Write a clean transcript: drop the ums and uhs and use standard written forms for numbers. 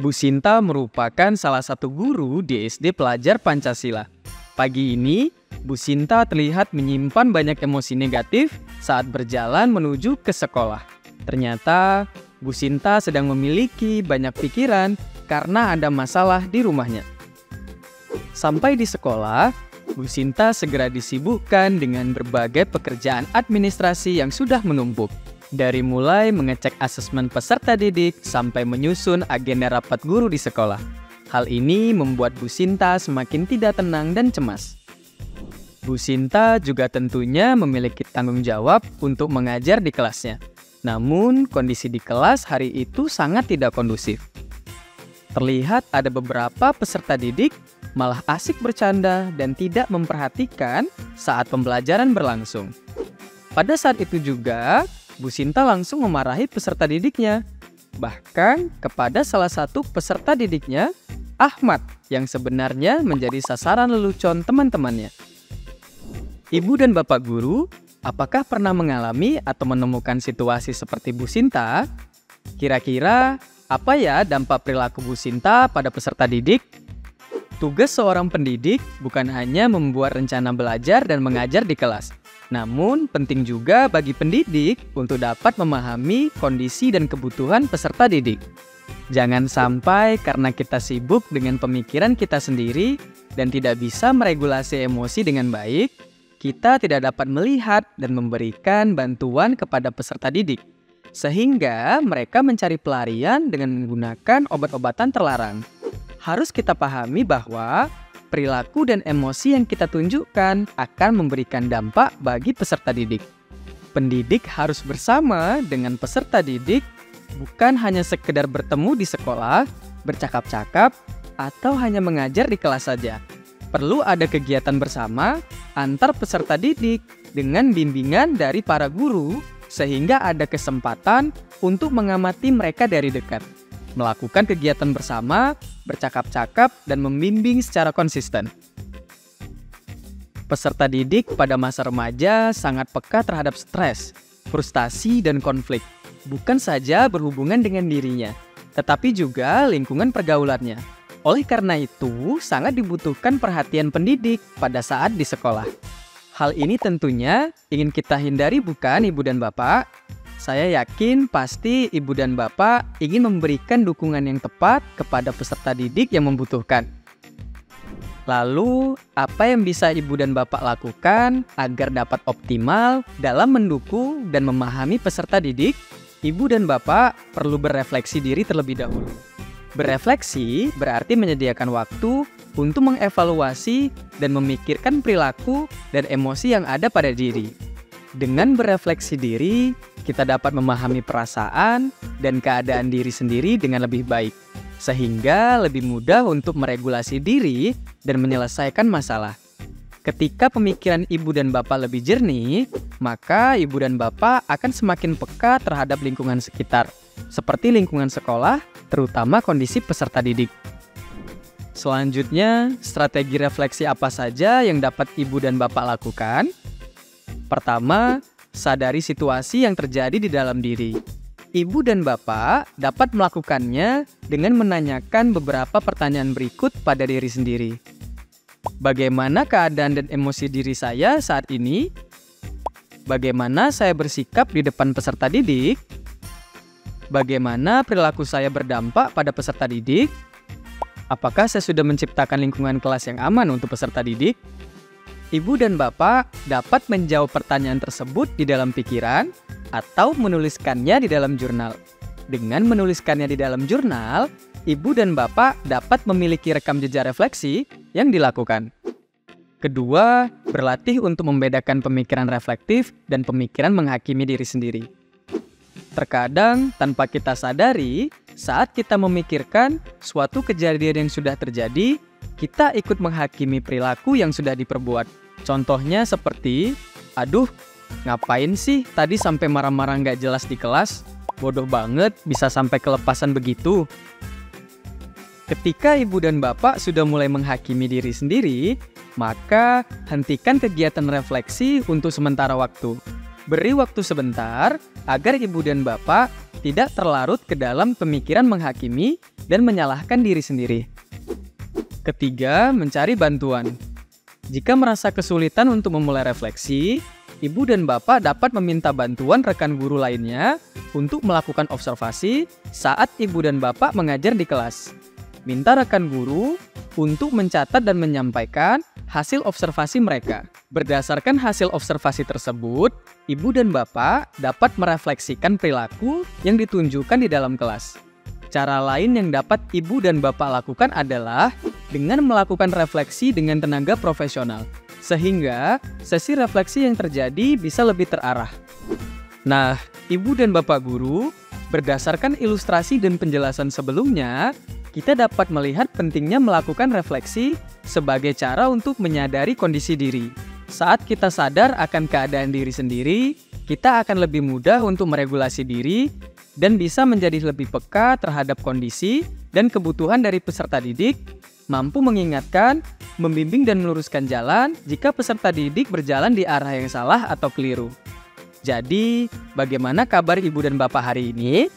Bu Sinta merupakan salah satu guru di SD Pelajar Pancasila. Pagi ini, Bu Sinta terlihat menyimpan banyak emosi negatif saat berjalan menuju ke sekolah. Ternyata, Bu Sinta sedang memiliki banyak pikiran karena ada masalah di rumahnya. Sampai di sekolah, Bu Sinta segera disibukkan dengan berbagai pekerjaan administrasi yang sudah menumpuk. Dari mulai mengecek asesmen peserta didik sampai menyusun agenda rapat guru di sekolah. Hal ini membuat Bu Sinta semakin tidak tenang dan cemas. Bu Sinta juga tentunya memiliki tanggung jawab untuk mengajar di kelasnya. Namun, kondisi di kelas hari itu sangat tidak kondusif. Terlihat ada beberapa peserta didik malah asik bercanda dan tidak memperhatikan saat pembelajaran berlangsung. Pada saat itu juga, Bu Sinta langsung memarahi peserta didiknya. Bahkan kepada salah satu peserta didiknya, Ahmad, yang sebenarnya menjadi sasaran lelucon teman-temannya. Ibu dan Bapak guru, apakah pernah mengalami atau menemukan situasi seperti Bu Sinta? Kira-kira apa ya dampak perilaku Bu Sinta pada peserta didik? Tugas seorang pendidik bukan hanya membuat rencana belajar dan mengajar di kelas. Namun, penting juga bagi pendidik untuk dapat memahami kondisi dan kebutuhan peserta didik. Jangan sampai karena kita sibuk dengan pemikiran kita sendiri dan tidak bisa meregulasi emosi dengan baik, kita tidak dapat melihat dan memberikan bantuan kepada peserta didik. Sehingga mereka mencari pelarian dengan menggunakan obat-obatan terlarang. Harus kita pahami bahwa perilaku dan emosi yang kita tunjukkan akan memberikan dampak bagi peserta didik. Pendidik harus bersama dengan peserta didik, bukan hanya sekedar bertemu di sekolah, bercakap-cakap, atau hanya mengajar di kelas saja. Perlu ada kegiatan bersama antar peserta didik dengan bimbingan dari para guru, sehingga ada kesempatan untuk mengamati mereka dari dekat. Melakukan kegiatan bersama, bercakap-cakap, dan membimbing secara konsisten. Peserta didik pada masa remaja sangat peka terhadap stres, frustasi, dan konflik. Bukan saja berhubungan dengan dirinya, tetapi juga lingkungan pergaulannya. Oleh karena itu, sangat dibutuhkan perhatian pendidik pada saat di sekolah. Hal ini tentunya ingin kita hindari, bukan Ibu dan Bapak? Saya yakin pasti Ibu dan Bapak ingin memberikan dukungan yang tepat kepada peserta didik yang membutuhkan. Lalu, apa yang bisa Ibu dan Bapak lakukan agar dapat optimal dalam mendukung dan memahami peserta didik? Ibu dan Bapak perlu berefleksi diri terlebih dahulu. Berefleksi berarti menyediakan waktu untuk mengevaluasi dan memikirkan perilaku dan emosi yang ada pada diri. Dengan berefleksi diri, kita dapat memahami perasaan dan keadaan diri sendiri dengan lebih baik, sehingga lebih mudah untuk meregulasi diri dan menyelesaikan masalah. Ketika pemikiran Ibu dan Bapak lebih jernih, maka Ibu dan Bapak akan semakin peka terhadap lingkungan sekitar, seperti lingkungan sekolah, terutama kondisi peserta didik. Selanjutnya, strategi refleksi apa saja yang dapat Ibu dan Bapak lakukan? Pertama, sadari situasi yang terjadi di dalam diri. Ibu dan Bapak dapat melakukannya dengan menanyakan beberapa pertanyaan berikut pada diri sendiri. Bagaimana keadaan dan emosi diri saya saat ini? Bagaimana saya bersikap di depan peserta didik? Bagaimana perilaku saya berdampak pada peserta didik? Apakah saya sudah menciptakan lingkungan kelas yang aman untuk peserta didik? Ibu dan Bapak dapat menjawab pertanyaan tersebut di dalam pikiran atau menuliskannya di dalam jurnal. Dengan menuliskannya di dalam jurnal, Ibu dan Bapak dapat memiliki rekam jejak refleksi yang dilakukan. Kedua, berlatih untuk membedakan pemikiran reflektif dan pemikiran menghakimi diri sendiri. Terkadang, tanpa kita sadari, saat kita memikirkan suatu kejadian yang sudah terjadi, kita ikut menghakimi perilaku yang sudah diperbuat. Contohnya seperti, aduh, ngapain sih tadi sampai marah-marah nggak jelas di kelas? Bodoh banget, bisa sampai kelepasan begitu. Ketika Ibu dan Bapak sudah mulai menghakimi diri sendiri, maka hentikan kegiatan refleksi untuk sementara waktu. Beri waktu sebentar agar Ibu dan Bapak tidak terlarut ke dalam pemikiran menghakimi dan menyalahkan diri sendiri. Ketiga, mencari bantuan. Jika merasa kesulitan untuk memulai refleksi, ibu dan bapak dapat meminta bantuan rekan guru lainnya untuk melakukan observasi saat ibu dan bapak mengajar di kelas. Minta rekan guru untuk mencatat dan menyampaikan hasil observasi mereka. Berdasarkan hasil observasi tersebut, ibu dan bapak dapat merefleksikan perilaku yang ditunjukkan di dalam kelas. Cara lain yang dapat ibu dan bapak lakukan adalah dengan melakukan refleksi dengan tenaga profesional, sehingga sesi refleksi yang terjadi bisa lebih terarah. Nah, ibu dan bapak guru, berdasarkan ilustrasi dan penjelasan sebelumnya, kita dapat melihat pentingnya melakukan refleksi sebagai cara untuk menyadari kondisi diri. Saat kita sadar akan keadaan diri sendiri, kita akan lebih mudah untuk meregulasi diri dan bisa menjadi lebih peka terhadap kondisi dan kebutuhan dari peserta didik, mampu mengingatkan, membimbing dan meluruskan jalan jika peserta didik berjalan di arah yang salah atau keliru. Jadi, bagaimana kabar ibu dan bapak hari ini?